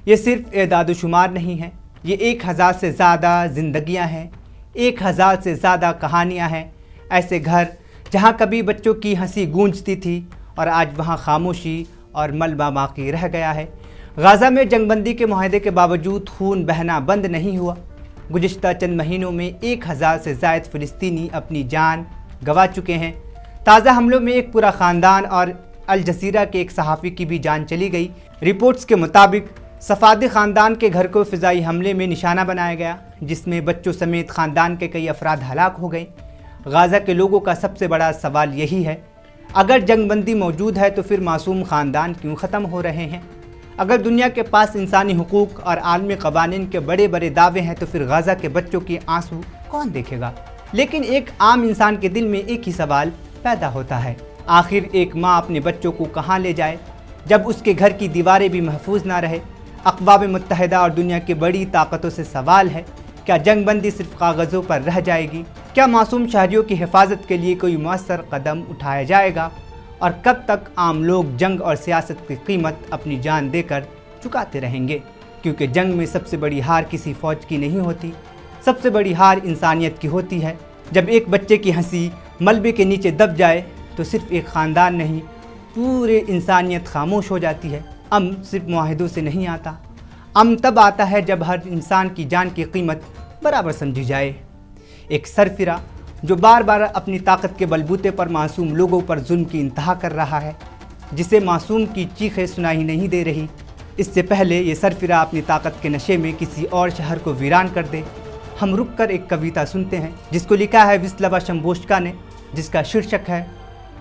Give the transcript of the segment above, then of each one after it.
ये सिर्फ एदाद-ओ-शुमार नहीं है, ये 1000 से ज़्यादा ज़िंदगियाँ हैं, 1000 से ज़्यादा कहानियाँ हैं। ऐसे घर जहाँ कभी बच्चों की हंसी गूंजती थी और आज वहाँ खामोशी और मलबा बाकी रह गया है। गाज़ा में जंगबंदी के मुआहदे के बावजूद खून बहना बंद नहीं हुआ। गुज़िश्ता चंद महीनों में 1000 से ज़ायद फ़िलिस्तीनी अपनी जान गंवा चुके हैं। ताज़ा हमलों में एक पूरा ख़ानदान और अल जज़ीरा के एक सहाफ़ी की भी जान चली गई। रिपोर्ट्स के मुताबिक सफ़ादी ख़ानदान के घर को फ़िज़ाई हमले में निशाना बनाया गया, जिसमें बच्चों समेत ख़ानदान के कई अफराद हलाक हो गए। गाज़ा के लोगों का सबसे बड़ा सवाल यही है, अगर जंगबंदी मौजूद है तो फिर मासूम ख़ानदान क्यों ख़त्म हो रहे हैं? अगर दुनिया के पास इंसानी हुकूक और आलमी क़वानीन के बड़े बड़े दावे हैं तो फिर गाज़ा के बच्चों के आंसू कौन देखेगा? लेकिन एक आम इंसान के दिल में एक ही सवाल पैदा होता है, आखिर एक माँ अपने बच्चों को कहाँ ले जाए जब उसके घर की दीवारें भी महफूज ना रहे? अक़वाम मुत्तहिदा और दुनिया की बड़ी ताकतों से सवाल है, क्या जंगबंदी सिर्फ कागज़ों पर रह जाएगी? क्या मासूम शहरियों की हिफाजत के लिए कोई मौसर कदम उठाया जाएगा? और कब तक आम लोग जंग और सियासत की कीमत अपनी जान देकर चुकाते रहेंगे? क्योंकि जंग में सबसे बड़ी हार किसी फ़ौज की नहीं होती, सबसे बड़ी हार इंसानियत की होती है। जब एक बच्चे की हंसी मलबे के नीचे दब जाए तो सिर्फ एक ख़ानदान नहीं, पूरे इंसानियत खामोश हो जाती है। अमन सिर्फ मुआहिदों से नहीं आता, अमन तब आता है जब हर इंसान की जान की कीमत बराबर समझी जाए। एक सरफिरा जो बार बार अपनी ताकत के बलबूते पर मासूम लोगों पर जुल्म की इंतहा कर रहा है, जिसे मासूम की चीखें सुनाई नहीं दे रही। इससे पहले ये सरफिरा अपनी ताकत के नशे में किसी और शहर को वीरान कर दे, हम रुक कर एक कविता सुनते हैं जिसको लिखा है विस्लवा शम्बोश्का ने, जिसका शीर्षक है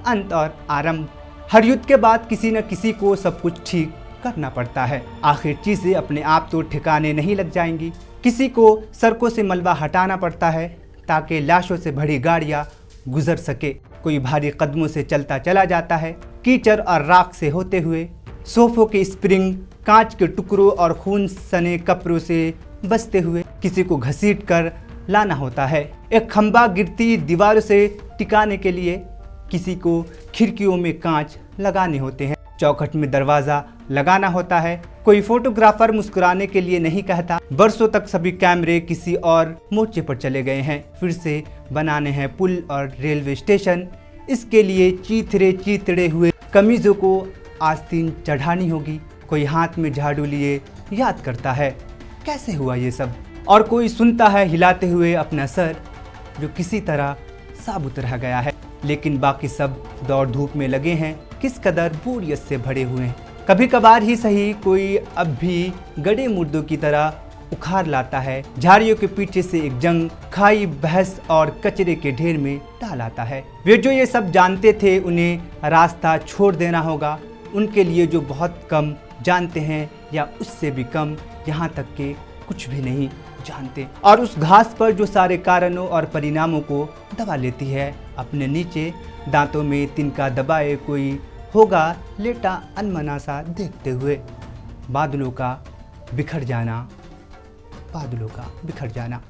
अंत और आरंभ। हर युद्ध के बाद किसी न किसी को सब कुछ ठीक करना पड़ता है। आखिर चीज़ें अपने आप तो ठिकाने नहीं लग जाएंगी, किसी को सड़कों से मलबा हटाना पड़ता है ताकि लाशों से भरी गाड़ियां गुजर सके। कोई भारी कदमों से चलता चला जाता है, कीचड़ और राख से होते हुए, सोफों के स्प्रिंग कांच के टुकड़ों और खून सने कपड़ों से बचते हुए किसी को घसीट कर लाना होता है। एक खंभा गिरती दीवारों से टिकाने के लिए किसी को खिड़कियों में कांच लगाने होते हैं, चौखट में दरवाज़ा लगाना होता है। कोई फोटोग्राफर मुस्कुराने के लिए नहीं कहता, बरसों तक सभी कैमरे किसी और मोर्चे पर चले गए हैं। फिर से बनाने हैं पुल और रेलवे स्टेशन, इसके लिए चीथड़े हुए कमीज़ों को आस्तीन चढ़ानी होगी। कोई हाथ में झाड़ू लिए याद करता है कैसे हुआ ये सब, और कोई सुनता है हिलाते हुए अपना सर जो किसी तरह साबुत रह गया है। लेकिन बाकी सब दौड़ धूप में लगे हैं, किस कदर बोरियत से भरे हुए हैं। कभी कभार ही सही कोई अब भी गड़े मुर्दों की तरह उखाड़ लाता है, झाड़ियों के पीछे से एक जंग खाई बहस और कचरे के ढेर में डाल आता है। वे जो ये सब जानते थे उन्हें रास्ता छोड़ देना होगा, उनके लिए जो बहुत कम जानते हैं या उससे भी कम, यहाँ तक के कुछ भी नहीं जानते। और उस घास पर जो सारे कारणों और परिणामों को दबा लेती है अपने नीचे, दांतों में तिनका दबाए कोई होगा लेटा अनमना सा देखते हुए। बादलों का बिखर जाना, बादलों का बिखर जाना।